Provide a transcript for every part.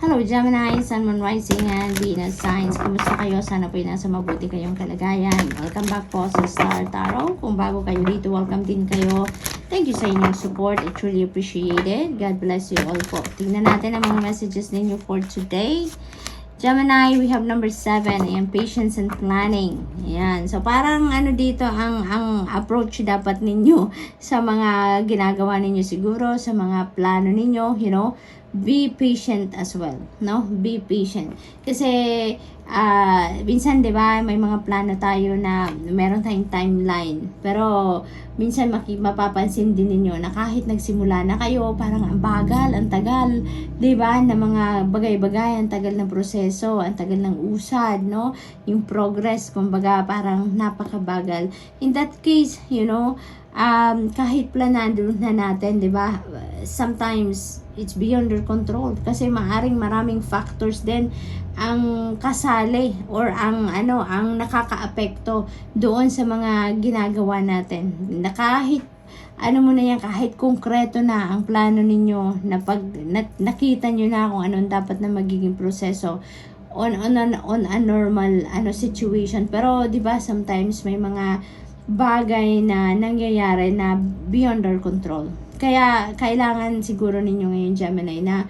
Hello Gemini, Sun, Moon, Rising, and Venus signs. Kumusta kayo? Sana po nasa mabuti kayong kalagayan. Welcome back po sa Star Tarot. Kung bago kayo dito, welcome din kayo. Thank you sa inyong support. I truly appreciate it. God bless you all po. Tingnan natin ang mga messages ninyo for today. Gemini, we have number 7, ayan, patience and planning. Ayan. So, parang ano dito ang approach dapat ninyo sa mga ginagawa ninyo siguro, sa mga plano ninyo, you know, be patient as well, no? Be patient. Kasi, minsan, di ba, may mga plano tayo na meron tayong timeline. Pero, minsan mapapansin din ninyo na kahit nagsimula na kayo, parang ang bagal, ang tagal, di ba, na mga bagay-bagay, ang tagal ng proseso, ang tagal ng usad, no? Yung progress, kumbaga, parang napakabagal. In that case, you know, kahit planado na natin, di ba, sometimes, it's beyond your control kasi maaring maraming factors din ang kasali or ang nakakaapekto doon sa mga ginagawa natin. Na kahit kahit konkreto na ang plano ninyo na pag nakita nyo na kung anong dapat na magiging proseso on a normal situation, pero 'di ba sometimes may mga bagay na nangyayari na beyond our control. Kaya, kailangan siguro ninyo ngayon, Gemini, na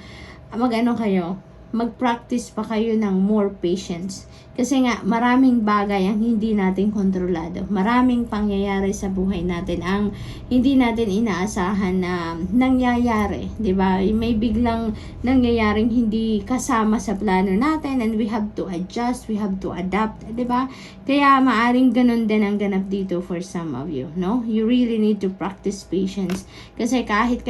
mag-practice pa kayo ng more patience. Kasi nga, maraming bagay ang hindi natin kontrolado. Maraming pangyayari sa buhay natin ang hindi natin inaasahan na nangyayari. Diba? May biglang nangyayaring hindi kasama sa plano natin and we have to adjust, we have to adapt. Diba? Kaya maaring ganun din ang ganap dito for some of you. No? You really need to practice patience. Kasi kahit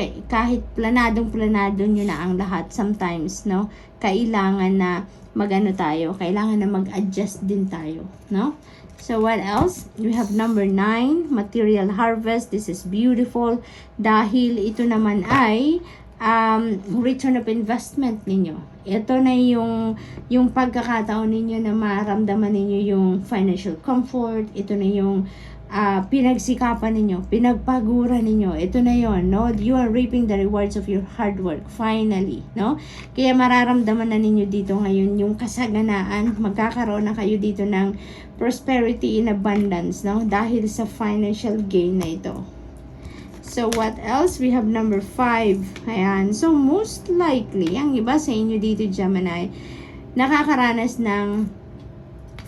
planadong-planado nyo na ang lahat, sometimes, no? Kailangan na kailangan na mag-adjust din tayo, no? So, what else? We have number 9, material harvest. This is beautiful dahil ito naman ay return of investment ninyo. Ito na yung pagkakataon ninyo na maramdaman ninyo yung financial comfort. Ito na yung pinagsikapan ninyo, pinagpagura ninyo. Ito na yon, no? You are reaping the rewards of your hard work finally, no? Kaya mararamdaman na ninyo dito ngayon yung kasaganaan. Magkakaroon na kayo dito ng prosperity in abundance, no? Dahil sa financial gain na ito. So, what else? We have number 5. Ayan. So, most likely, ang iba sa inyo dito, Gemini, nakakaranas ng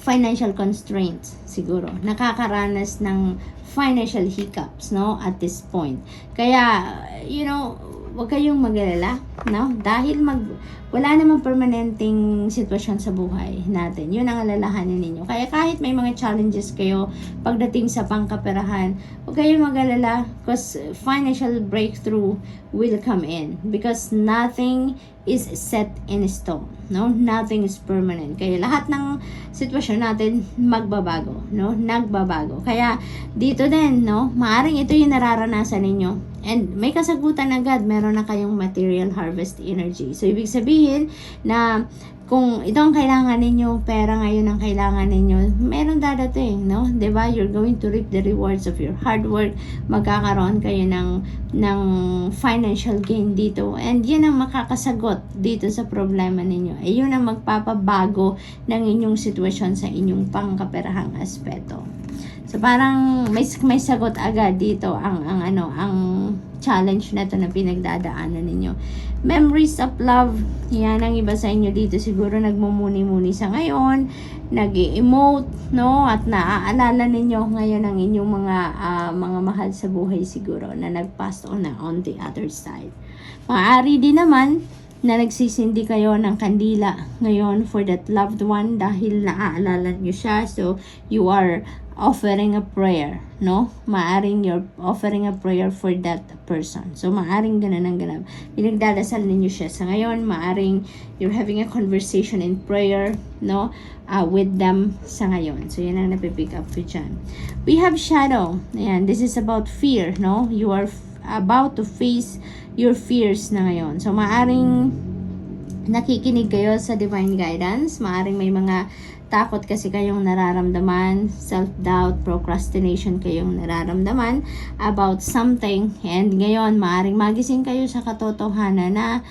financial constraints, siguro. Nakakaranas ng financial hiccups, no? At this point. Kaya, you know, huwag kayong mag-alala, no? Dahil wala namang permanenteng sitwasyon sa buhay natin. Yun ang alalahanin ninyo. Kaya kahit may mga challenges kayo pagdating sa pangkaperahan, huwag kayong mag-alala because financial breakthrough will come in because nothing is set in stone, no? Nothing is permanent. Kaya lahat ng sitwasyon natin magbabago, no? Nagbabago. Kaya dito din, no? Maaring ito yung nararanasan ninyo. And may kasagutan agad, meron na kayong material harvest energy. So, ibig sabihin na kung ito ang kailangan ninyo, pera ngayon ang kailangan ninyo, meron dadating, no? Diba? You're going to reap the rewards of your hard work. Magkakaroon kayo ng financial gain dito. And yan ang makakasagot dito sa problema ninyo. Eh, yun ang magpapabago ng inyong sitwasyon sa inyong pangkaperahang aspeto. So, parang may sagot agad dito ang challenge na to na pinagdadaanan ninyo. Memories of love. Yan ang iba sa inyo dito. Siguro nagmumuni-muni sa ngayon. Nag-emote, no? At naaalala ninyo ngayon ang inyong mga mahal sa buhay siguro na nag-pass on the other side. Maaari din naman na nagsisindi kayo ng kandila ngayon for that loved one dahil naaalala nyo siya. So, you are offering a prayer, no? Maaring you're offering a prayer for that person. So, maaring ganun ang ganap. Pinagdadasal ninyo siya sa ngayon. Maaring you're having a conversation in prayer, no? With them sa ngayon. So, yan ang napipick up ko dyan. We have shadow. Ayan, this is about fear, no? You are about to face your fears na ngayon. So, maaring nakikinig kayo sa divine guidance. Maaring may mga takot kasi kayong nararamdaman, self-doubt, procrastination kayong nararamdaman about something. And ngayon, maaring magising kayo sa katotohanan na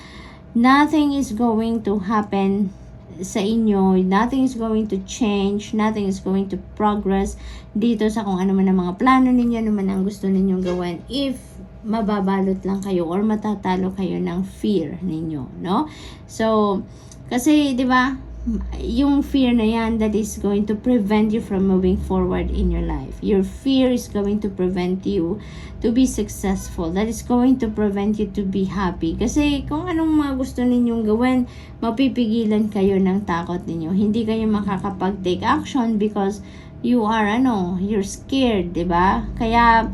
nothing is going to happen sa inyo, nothing is going to change, nothing is going to progress dito sa kung ano man ang mga plano ninyo, ano man ang gusto ninyong gawin if mababalot lang kayo or matatalo kayo ng fear ninyo, no? So, kasi, di ba, yung fear na yan, that is going to prevent you from moving forward in your life. Your fear is going to prevent you to be successful. That is going to prevent you to be happy. Kasi kung anong mga gusto ninyong gawin, mapipigilan kayo ng takot ninyo. Hindi kayo makakapag-take action because you're scared, 'di ba? Kaya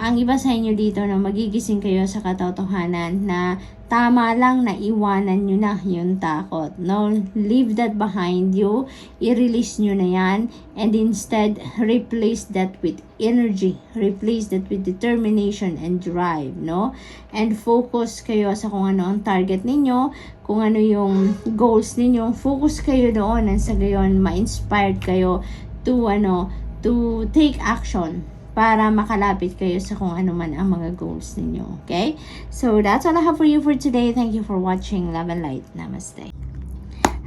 ang iba sa inyo dito na magigising kayo sa katotohanan na tama lang na iwanan nyo na yung takot. No, leave that behind you. I-release nyo na yan and instead replace that with energy. Replace that with determination and drive, no? And focus kayo sa kung ano ang target ninyo, kung ano yung goals ninyo. Focus kayo doon and sa gayon ma-inspired kayo to take action para makalapit kayo sa kung ano man ang mga goals ninyo. Okay? So, that's all I have for you for today. Thank you for watching. Love and light. Namaste.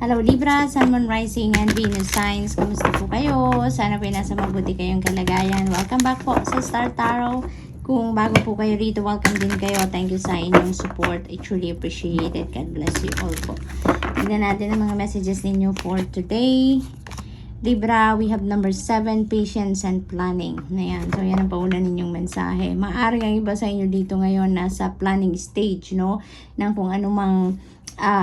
Hello Libra, Sun, Moon, Rising, and Venus signs. Kamusta po kayo? Sana po nasa mabuti kayong kalagayan. Welcome back po sa Star Tarot. Kung bago po kayo rito, welcome din kayo. Thank you sa inyong support. I truly appreciate it. God bless you all po. Tignan natin ang mga messages ninyo for today. Libra, we have number 7, patience and planning. Ayan. So, yan ang pauna ninyong mensahe. Maaari ang iba sa inyo dito ngayon nasa planning stage, no? Ng kung anumang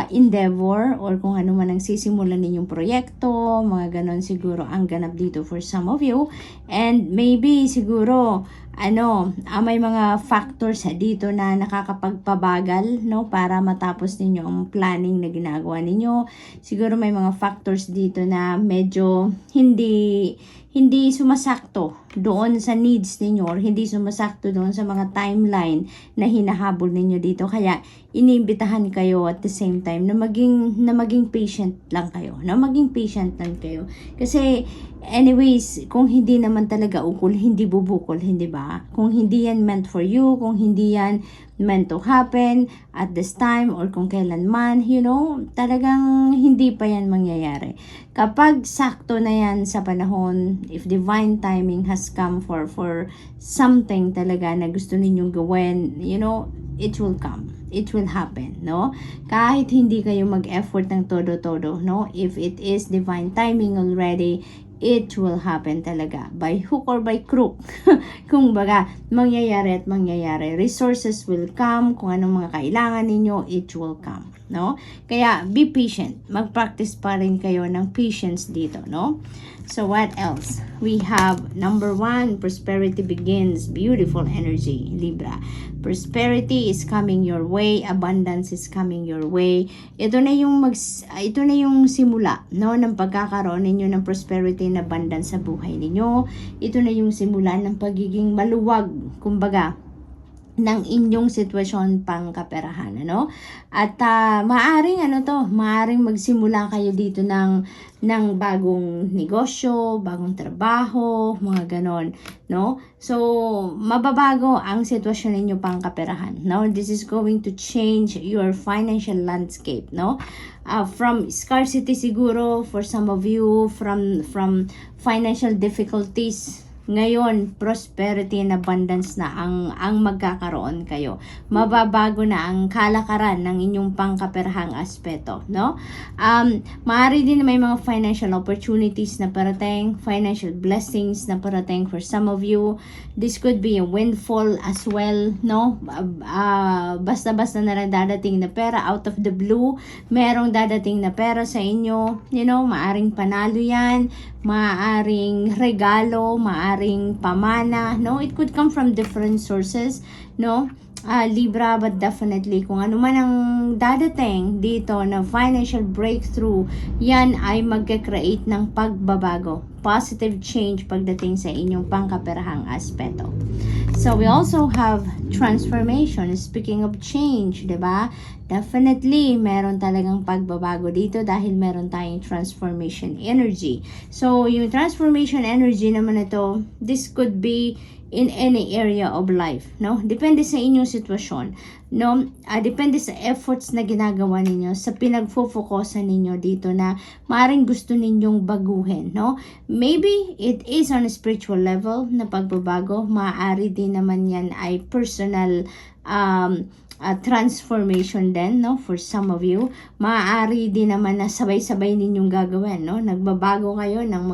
endeavor or kung ano man ang sisimulan ninyong proyekto, mga ganon siguro ang ganap dito for some of you. And maybe siguro may mga factors dito na nakakapagpabagal, no, para matapos ninyo ang planning na ginagawa ninyo. Siguro may mga factors dito na medyo hindi sumasakto doon sa needs ninyo or hindi sumasakto doon sa mga timeline na hinahabol ninyo dito. Kaya iniimbitahan kayo at the same time na maging patient lang kayo. Kasi anyways, kung hindi naman talaga ukol, hindi bubukol, hindi ba? Kung hindi yan meant for you, kung hindi yan meant to happen at this time or kung kailanman, talagang hindi pa yan mangyayari. Kapag sakto na yan sa panahon, if divine timing has come for something talaga na gusto ninyong gawin, it will come. It will happen, no? Kahit hindi kayo mag-effort ng todo-todo, no? If it is divine timing already, it will happen talaga. By hook or by crook. Kung baga, mangyayari at mangyayari. Resources will come. Kung anong mga kailangan ninyo, it will come, no? Kaya, be patient. Mag-practice pa rin kayo ng patience dito, no? So, what else? We have number 1, prosperity begins. Beautiful energy, Libra. Prosperity is coming your way. Abundance is coming your way. Ito na yung simula, no, ng pagkakaroon ninyo ng prosperity and abundance sa buhay ninyo. Ito na yung simula ng pagiging maluwag, kumbaga, ng inyong sitwasyon pang kaperahan, ano? At maaring magsimula kayo dito ng bagong negosyo, bagong trabaho, mga ganon, no? So, mababago ang sitwasyon ninyo pang kaperahan, no? This is going to change your financial landscape, no? From scarcity siguro for some of you, from financial difficulties, ngayon, prosperity and abundance na ang magkakaroon kayo. Mababago na ang kalakaran ng inyong pangkaperahang aspeto, no? Maaari din na may mga financial opportunities na parating, financial blessings na parating for some of you. This could be a windfall as well, no? Basta-basta na lang dadating na pera out of the blue. Merong dadating na pera sa inyo, maaring panalo yan, maaring regalo, maaring pamana, no? It could come from different sources, no? Libra, but definitely kung ano man ang dadating dito na financial breakthrough, yan ay magka-create ng pagbabago, positive change pagdating sa inyong pangkaperahang aspeto. So we also have transformation. Speaking of change, 'di ba? Definitely meron talagang pagbabago dito dahil meron tayong transformation energy. So yung transformation energy naman ito, this could be in any area of life, no? Depende sa inyong sitwasyon, no? Depende sa efforts na ginagawa ninyo, sa pinagfo-focusan ninyo dito na maaaring gusto ninyong baguhin, no? Maybe it is on a spiritual level na pagbabago, maaari din naman yan ay personal transformation din, no? For some of you, maaari din naman na sabay-sabay ninyong gagawin, no? Nagbabago kayo ng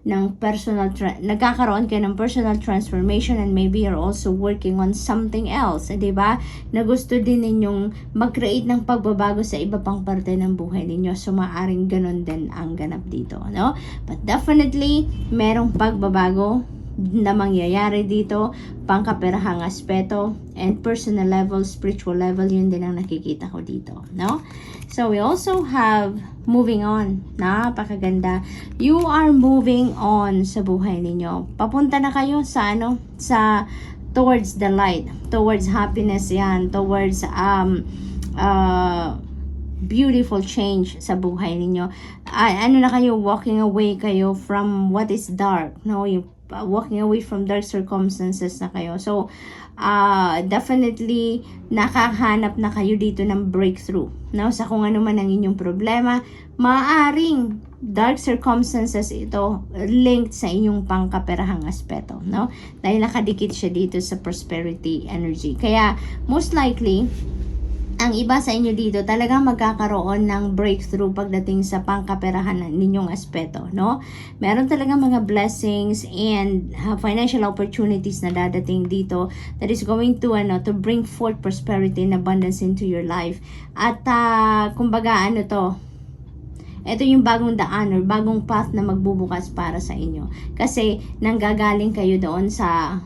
nagkakaroon kayo ng personal transformation, and maybe you're also working on something else, di ba? Na gusto din ninyong mag-create ng pagbabago sa iba pang parte ng buhay ninyo. So, maaaring ganun din ang ganap dito, no? But definitely, merong pagbabago na mangyayari dito, pangkaperahang aspeto, and personal level, spiritual level, yun din ang nakikita ko dito, no? So, we also have moving on. Napakaganda. You are moving on sa buhay ninyo. Papunta na kayo sa towards the light, towards happiness yan, towards beautiful change sa buhay ninyo. Ano na kayo, walking away kayo from what is dark, no? Yung walking away from dark circumstances na kayo. So, definitely nakahanap na kayo dito ng breakthrough, no? Sa kung ano man ang inyong problema, maaaring dark circumstances ito linked sa inyong pangkaperahang aspeto, no? Dahil nakadikit siya dito sa prosperity energy. Kaya most likely ang iba sa inyo dito talagang magkakaroon ng breakthrough pagdating sa pangkaperahan ninyong aspeto, no? Meron talagang mga blessings and financial opportunities na dadating dito that is going to bring forth prosperity and abundance into your life. At kumbaga ito yung bagong daan or bagong path na magbubukas para sa inyo. Kasi nanggagaling kayo doon sa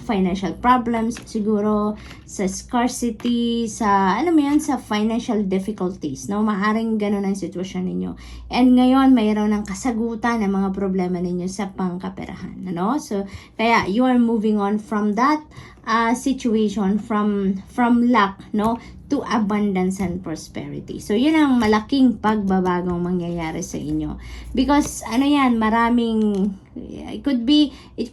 financial problems, siguro sa scarcity, sa sa financial difficulties, no? Maaring ganun ang sitwasyon ninyo. And ngayon, mayroon ng kasagutan ng mga problema ninyo sa pangkaperahan, no? So, kaya you are moving on from that situation, from lack, no, to abundance and prosperity. So, yun ang malaking pagbabagong mangyayari sa inyo. Because, maraming, it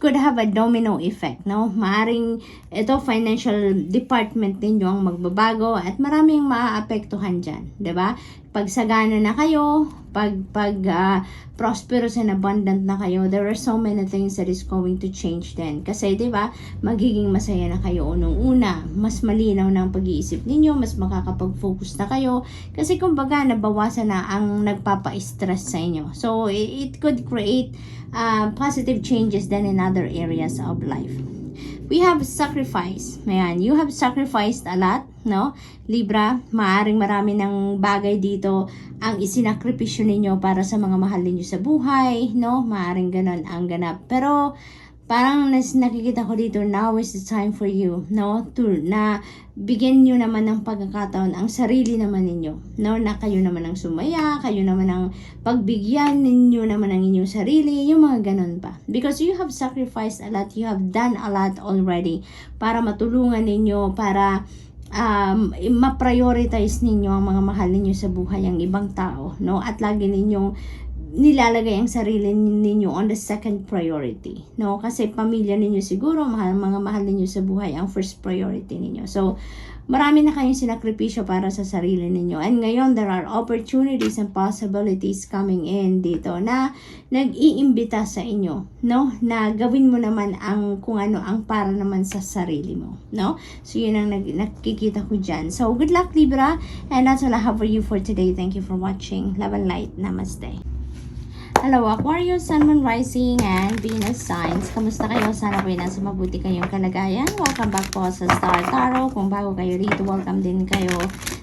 could have a domino effect, no? Maaring, ito, financial department ninyo ang magbabago at maraming maaapektuhan dyan, diba? Pag sagana na kayo, pag prosperous and abundant na kayo, there are so many things that is going to change then. Kasi, diba, magiging masaya na kayo unang-una, mas malinaw na ang pag-iisip ninyo, mas makakapag-focus na kayo, kasi kumbaga, nabawasan na ang nagpapa-stress sa inyo. So, it could create positive changes then in other areas of life. We have sacrifice. Ayan, you have sacrificed a lot, no? Libra, maaring marami ng bagay dito ang isinakripisyo ninyo para sa mga mahal ninyo sa buhay, no? Maaring ganon ang ganap. Pero, parang nakikita ko dito, now is the time for you, no? Na bigyan nyo naman ng pagkakataon ang sarili naman ninyo, no? Na kayo naman ang sumaya, kayo naman ang pagbigyan ninyo naman ang inyong sarili, yung mga ganon pa. Because you have sacrificed a lot, you have done a lot already para matulungan ninyo, para ma-prioritize ninyo ang mga mahal ninyo sa buhay, ang ibang tao, no? At lagi ninyong nilalagay ang sarili ninyo on the second priority, no? Kasi pamilya ninyo siguro, mga mahal ninyo sa buhay ang first priority ninyo. So, marami na kayong sinakripisyo para sa sarili ninyo. And ngayon, there are opportunities and possibilities coming in dito na nag-iimbita sa inyo, no? Na gawin mo naman ang kung ano ang para naman sa sarili mo, no? So, yun ang nakikita ko dyan. So, good luck, Libra. And that's all I have for you for today. Thank you for watching. Love and light. Namaste. Hello, Aquarius, Sun, Moon, Rising, and Venus signs. Kamusta kayo? Sana po nasa mabuti kayong kalagayan. Welcome back po sa Star Tarot. Kung bago kayo rito, welcome din kayo.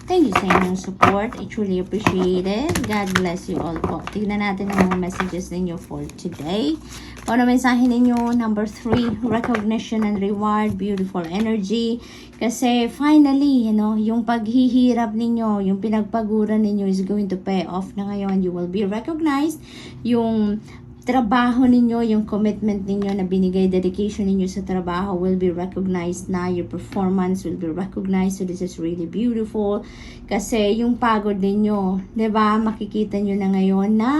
Thank you sa inyong support. I truly appreciate it. God bless you all po. Tignan natin ang mga messages ninyo for today. Kung ano mensahe ninyo, number 3, recognition and reward, beautiful energy. Kasi finally, yung paghihirap ninyo, yung pinagpaguran ninyo is going to pay off na ngayon. You will be recognized. Yung trabaho ninyo, yung commitment ninyo na binigay, dedication ninyo sa trabaho will be recognized na. Your performance will be recognized. So this is really beautiful. Kasi yung pagod ninyo, 'di ba? Makikita nyo na ngayon na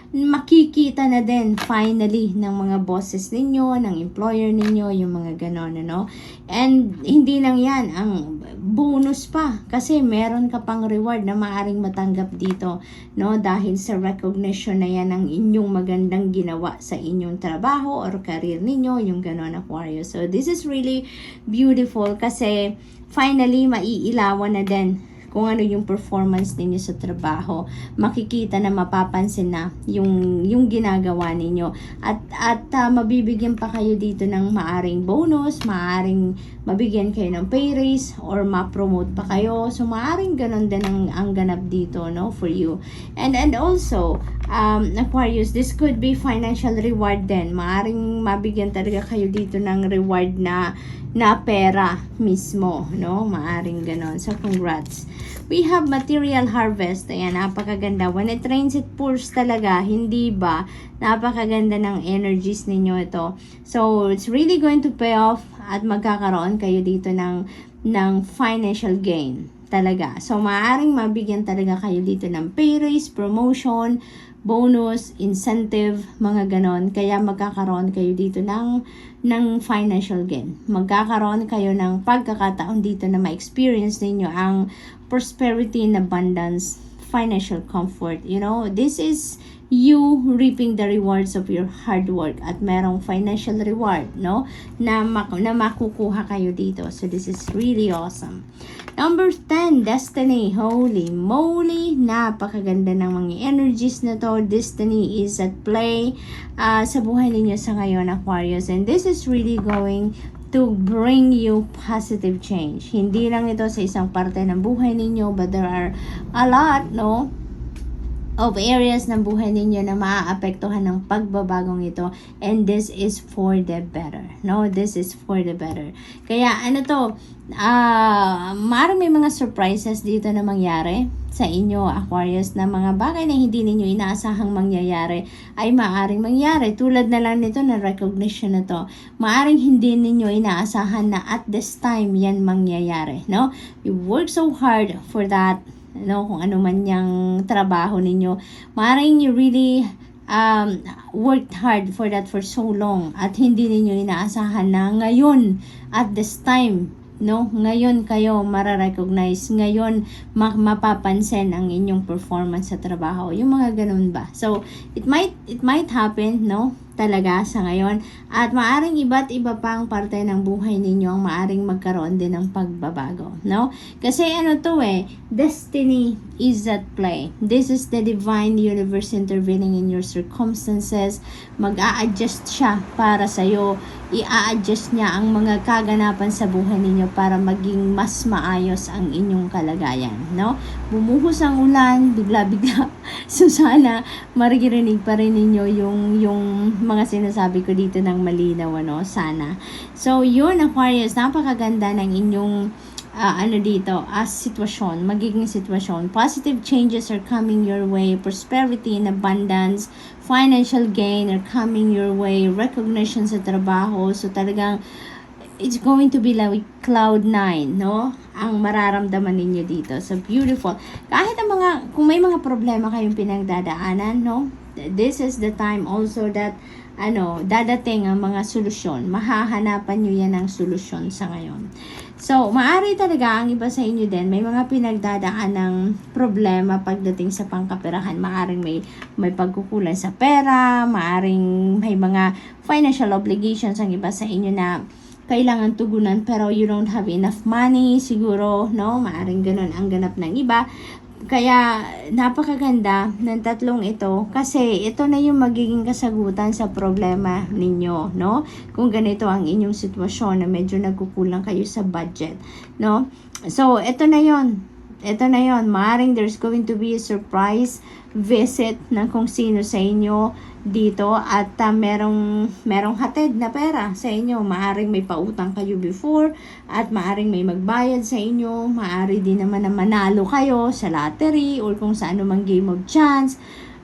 makikita na din finally ng mga bosses ninyo, ng employer ninyo, yung mga ganon, ano. And hindi lang yan, ang bonus pa, kasi meron ka pang reward na maaring matanggap dito, no, dahil sa recognition na yan ng inyong magandang ginawa sa inyong trabaho or career ninyo, yung ganon, Aquarius. So this is really beautiful kasi finally maiilawan na din kung ano yung performance ninyo sa trabaho. Makikita na, mapapansin na yung ginagawa ninyo. At mabibigyan pa kayo dito ng maaring bonus, maaring mabigyan kayo ng pay raise, or ma-promote pa kayo. So, maaring ganon din ang ganap dito, no, for you. And also, Aquarius, this could be financial reward din. Maaring mabigyan talaga kayo dito ng reward na pera mismo, no? Maaring ganon. So, congrats. We have material harvest. Ayan, napakaganda. When it rains, it pours talaga. Hindi ba? Napakaganda ng energies ninyo ito. So, it's really going to pay off at magkakaroon kayo dito ng financial gain. Talaga. So, maaaring mabigyan talaga kayo dito ng pay raise, promotion, bonus, incentive, mga ganon. Kaya magkakaroon kayo dito ng financial gain. Magkakaroon kayo ng pagkakataon dito na ma-experience ninyo ang prosperity and abundance, financial comfort. You know, this is you reaping the rewards of your hard work at merong financial reward, no, na makukuha kayo dito. So this is really awesome. Number 10, destiny. Holy moly, napakaganda ng mga energies na to. Destiny is at play sa buhay ninyo sa ngayon, Aquarius, and this is really going to bring you positive change. Hindi lang ito sa isang parte ng buhay ninyo, but there are a lot, no, of areas ng buhay ninyo na maaapektuhan ng pagbabagong ito, and this is for the better, no, this is for the better. Kaya ano to, maaaring may mga surprises dito na mangyari sa inyo, Aquarius, na mga bagay na hindi ninyo inaasahang mangyayari ay maaaring mangyari. Tulad na lang nito na recognition na to, maaaring hindi ninyo inaasahan na at this time yan mangyayari, no. You work so hard for that, no, kung ano man yung trabaho ninyo, maaaring you really worked hard for that for so long at hindi ninyo inaasahan na ngayon at this time, no, ngayon kayo mararecognize, ngayon mapapansin ang inyong performance sa trabaho, yung mga ganun ba. So it might happen, no, talaga sa ngayon, at maaring iba't iba pang parte ng buhay ninyo ang maaring magkaroon din ng pagbabago, no? Kasi ano to destiny is at play. This is the divine universe intervening in your circumstances. Mag-a-adjust siya para sa'yo. I-a-adjust niya ang mga kaganapan sa buhay ninyo para maging mas maayos ang inyong kalagayan, no? Bumuhos ang ulan, bigla-bigla. So sana maririnig pa rin ninyo yung mga sinasabi ko dito ng malinaw, ano, sana. So yun, Aquarius, napakaganda ng inyong sitwasyon, magiging sitwasyon. Positive changes are coming your way. Prosperity and abundance, financial gain are coming your way. Recognition sa trabaho. So talagang it's going to be like cloud 9, no? Ang mararamdaman ninyo dito. So beautiful. Kahit kung may mga problema kayong pinagdadaanan, no? This is the time also that dadating ang mga solusyon. Mahahanapan nyo yan ng solusyon sa ngayon. So, maari talaga ang iba sa inyo din, may mga pinagdadaan ng problema pagdating sa pangkaperahan. Maaring may pagkukulang sa pera, maaring may mga financial obligations ang iba sa inyo na kailangan tugunan pero you don't have enough money, siguro, no? Maaring ganun ang ganap ng iba. Kaya napakaganda ng tatlong ito kasi ito na yung magiging kasagutan sa problema ninyo, no? Kung ganito ang inyong sitwasyon na medyo nagkukulang kayo sa budget, no? So, ito na yon. Maaring there's going to be a surprise visit ng kung sino sa inyo dito at merong hatid na pera sa inyo. Maaring may pautang kayo before at maaring may magbayad sa inyo. Maari din naman na manalo kayo sa lottery or kung sa anumang game of chance.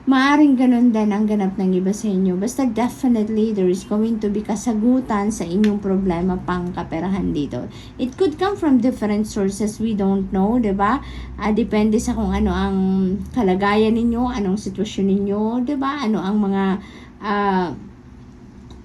maaring ganun din ang ganap ng iba sa inyo. Basta definitely there is going to be kasagutan sa inyong problema pangkaperahan dito. It could come from different sources, we don't know, 'di ba? Depende sa kung ano ang kalagayan ninyo, anong sitwasyon ninyo, 'di ba? Ano ang mga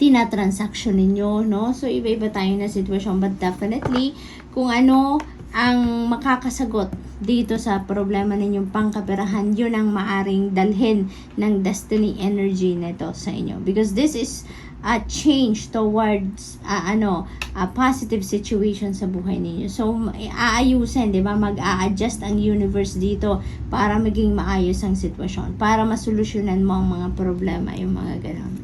tinatransaction ninyo, no? So iba-iba tayo na sitwasyon, but definitely kung ano ang makakasagot dito sa problema ninyong pangkaperahan, yun ang maaring dalhin ng destiny energy nito sa inyo, because this is a change towards a positive situation sa buhay ninyo. So aayusin, 'di ba? Mag-a-adjust ang universe dito para maging maayos ang sitwasyon, para masolusyonan mo ang mga problema, yung mga ganun.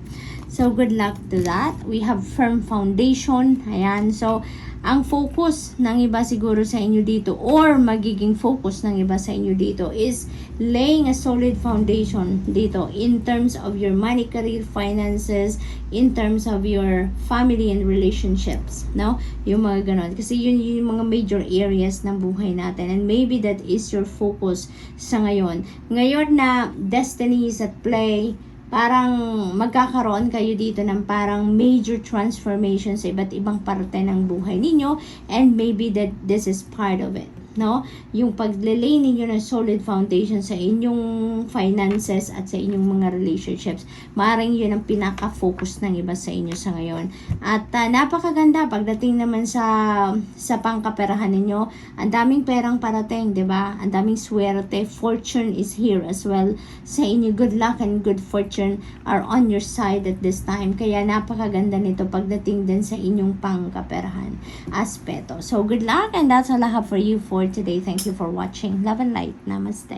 So, good luck to that. We have firm foundation. Ayan. So, ang focus ng iba siguro sa inyo dito, or magiging focus ng iba sa inyo dito, is laying a solid foundation dito in terms of your money, career, finances, in terms of your family and relationships. No? Yung mga ganon. Kasi yun yung mga major areas ng buhay natin. And maybe that is your focus sa ngayon. Ngayon na destiny is at play, parang magkakaroon kayo dito ng parang major transformation sa iba't ibang parte ng buhay ninyo, and maybe that this is part of it, no? Yung paglelay ninyo ng solid foundation sa inyong finances at sa inyong mga relationships, maaaring yun ang pinaka-focus ng iba sa inyo sa ngayon. At napakaganda pagdating naman sa pangkaperahan ninyo. Ang daming perang parating, 'di ba? Ang daming swerte, fortune is here as well sa inyo. Good luck and good fortune are on your side at this time. Kaya napakaganda nito pagdating din sa inyong pangkaperahan aspeto. So good luck, and that's all I have for you for today. Thank you for watching. Love and light. Namaste.